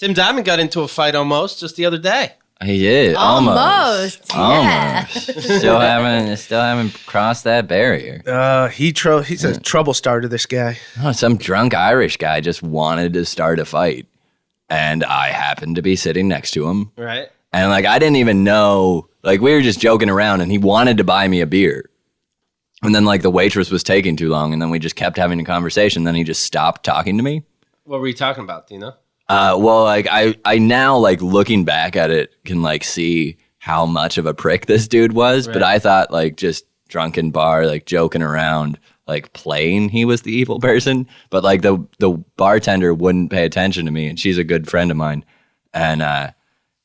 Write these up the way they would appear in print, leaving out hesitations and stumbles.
Tim Dimond got into a fight almost just the other day. He did. Almost. Yeah. Still haven't crossed that barrier. He's a trouble starter, this guy. Oh, some drunk Irish guy just wanted to start a fight. And I happened to be sitting next to him. Right. And like, I didn't even know, like, we were just joking around and he wanted to buy me a beer. And then like the waitress was taking too long and then we just kept having a conversation. Then he just stopped talking to me. What were you talking about? Do you know? Well, like I now like looking back at it can like see how much of a prick this dude was. Right. But I thought like just drunken bar, like joking around, like playing he was the evil person. But like the bartender wouldn't pay attention to me and she's a good friend of mine. And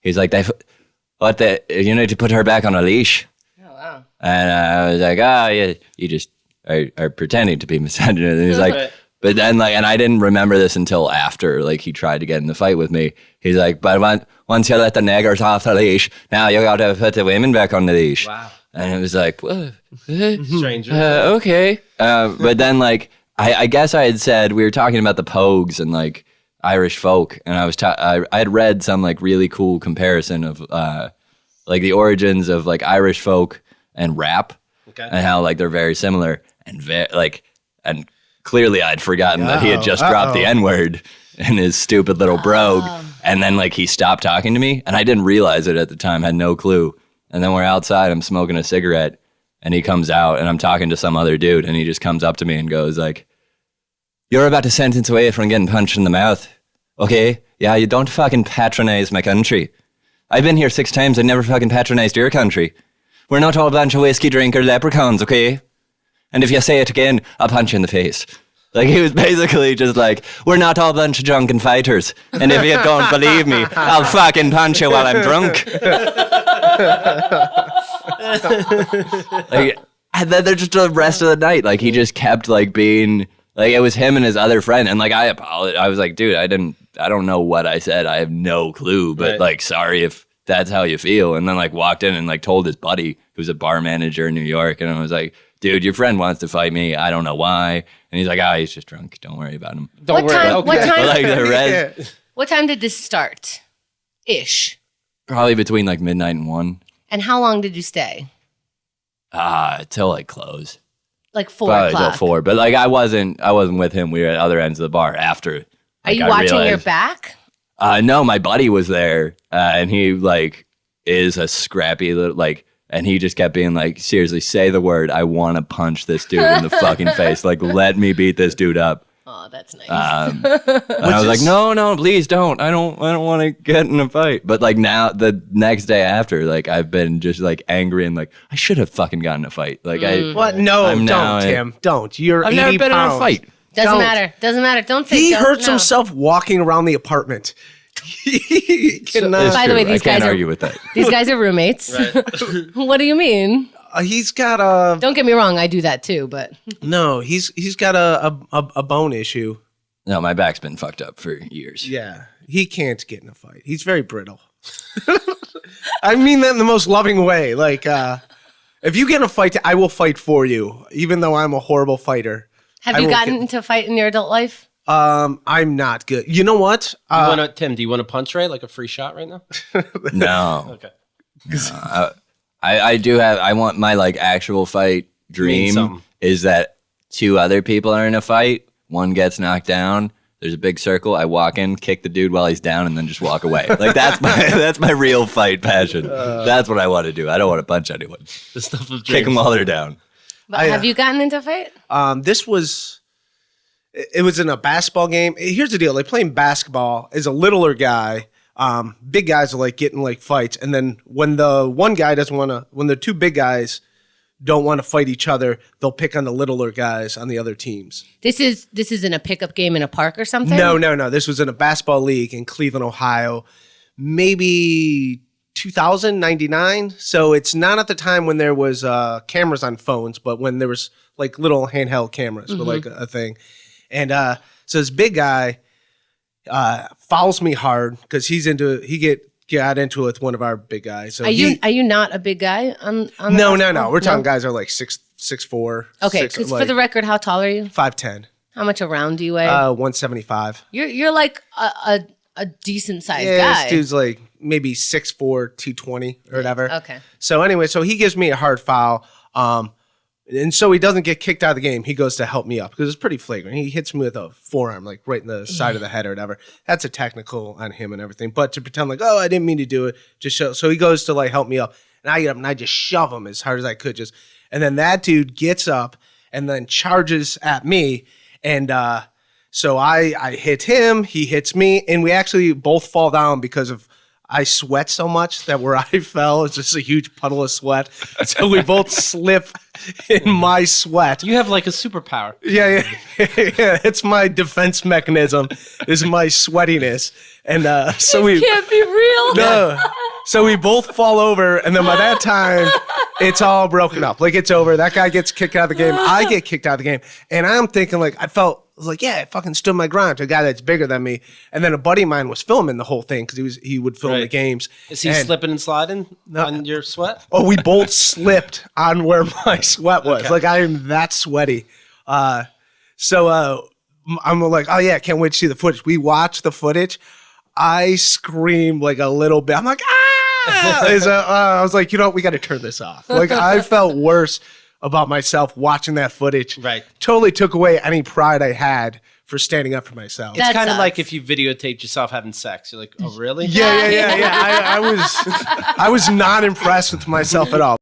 he's like, you need to put her back on a leash. Oh, wow. And I was like, yeah, you just are pretending to be misandrist. And he's like, right. But then like, and I didn't remember this until after like he tried to get in the fight with me. He's like, but once you let the niggers off the leash, now you got to put the women back on the leash. Wow. And it was like, what? Stranger. Okay. But then like, I guess I had said, we were talking about the Pogues and like Irish folk. And I had read some like really cool comparison of like the origins of like Irish folk and rap. Okay. And how like they're very similar and and clearly I'd forgotten that he had just dropped the N-word in his stupid little brogue. And then like he stopped talking to me and I didn't realize it at the time, had no clue. And then we're outside, I'm smoking a cigarette and he comes out and I'm talking to some other dude and he just comes up to me and goes like, you're about a sentence away from getting punched in the mouth. Okay? Yeah, you don't fucking patronize my country. I've been here 6 times. I never fucking patronized your country. We're not all a bunch of whiskey drinker leprechauns, okay? And if you say it again, I'll punch you in the face. Like, he was basically just like, we're not all a bunch of drunken fighters. And if you don't believe me, I'll fucking punch you while I'm drunk. Like, and then just the rest of the night, like, he just kept, like, being, like, it was him and his other friend. And, like, I apologized. I was like, dude, I don't know what I said. I have no clue. But, right. Like, sorry if that's how you feel. And then, like, walked in and, like, told his buddy, who's a bar manager in New York. And I was like, dude, your friend wants to fight me. I don't know why. And he's like, he's just drunk. Don't worry about him. What time did this start? Ish. Probably between like midnight and 1. And how long did you stay? Till like close. Like 4 Probably o'clock. Till 4. But like I wasn't with him. We were at other ends of the bar after. Like, are you watching your back? No, my buddy was there, and he like is a scrappy little like. And he just kept being like, seriously, say the word. I want to punch this dude in the fucking face. Like, let me beat this dude up. Oh, that's nice. And I was like, no, please don't. I don't want to get in a fight. But like now, the next day after, like I've been just like angry and like, I should have fucking gotten in a fight. Like What? No, don't, Tim. Don't. You're 80 I've never been pounds. in a fight. Doesn't matter. Don't say He don't, hurts no. himself walking around the apartment. He cannot. By the way, these guys argue with that. These guys are roommates. Right. What do you mean? He's got a. Don't get me wrong, I do that too, but No, he's got a bone issue. No, my back's been fucked up for years. Yeah, he can't get in a fight. He's very brittle. I mean that in the most loving way. Like, if you get in a fight, I will fight for you, even though I'm a horrible fighter. Have you gotten into a fight in your adult life? I'm not good. You know what? Tim, do you want to punch Ray like a free shot right now? No. Okay. No, I do have. I want my like actual fight dream is that 2 other people are in a fight. One gets knocked down. There's a big circle. I walk in, kick the dude while he's down, and then just walk away. Like that's my real fight passion. That's what I want to do. I don't want to punch anyone. The stuff of kick them while they're down. But have you gotten into a fight? It was in a basketball game. Here's the deal. Like playing basketball is a littler guy. Big guys are like getting like fights. And then when the one guy when the 2 big guys don't want to fight each other, they'll pick on the littler guys on the other teams. This isn't a pickup game in a park or something? No. This was in a basketball league in Cleveland, Ohio. Maybe 2099. So it's not at the time when there was cameras on phones, but when there was like little handheld cameras with like a thing. And so this big guy fouls me hard because he got into it with one of our big guys. So are you not a big guy on No. We're talking guys are like 6'4". Okay, because for the record, how tall are you? 5'10". How much around do you weigh? 175. You're like a a decent sized Yeah, guy. this dude's like maybe 6'4", 220 or whatever. Okay. So anyway, so he gives me a hard foul. And so he doesn't get kicked out of the game. He goes to help me up because it's pretty flagrant. He hits me with a forearm, like right in the side of the head or whatever. That's a technical on him and everything. But to pretend like, oh, I didn't mean to do it, just show. So he goes to like help me up, and I get up and I just shove him as hard as I could, and then that dude gets up and then charges at me, and so I hit him, he hits me, and we actually both fall down because of. I sweat so much that where I fell is just a huge puddle of sweat. So we both slip in my sweat. You have like a superpower. Yeah. It's my defense mechanism is my sweatiness. And so we Can't be real. no. So we both fall over, and then by that time, it's all broken up. Like, it's over. That guy gets kicked out of the game. I get kicked out of the game. And I'm thinking, like, I was like, yeah, I fucking stood my ground to a guy that's bigger than me. And then a buddy of mine was filming the whole thing because he would film the games. Is he slipping and sliding on your sweat? Oh, we both slipped on where my sweat was. Okay. Like, I am that sweaty. So I'm like, oh, yeah, can't wait to see the footage. We watch the footage. I scream like a little bit. I'm like, I was like, you know what? We got to turn this off. Like, I felt worse about myself watching that footage. Right. Totally took away any pride I had for standing up for myself. It's kind of like if you videotaped yourself having sex. You're like, oh, really? Yeah. I was not impressed with myself at all.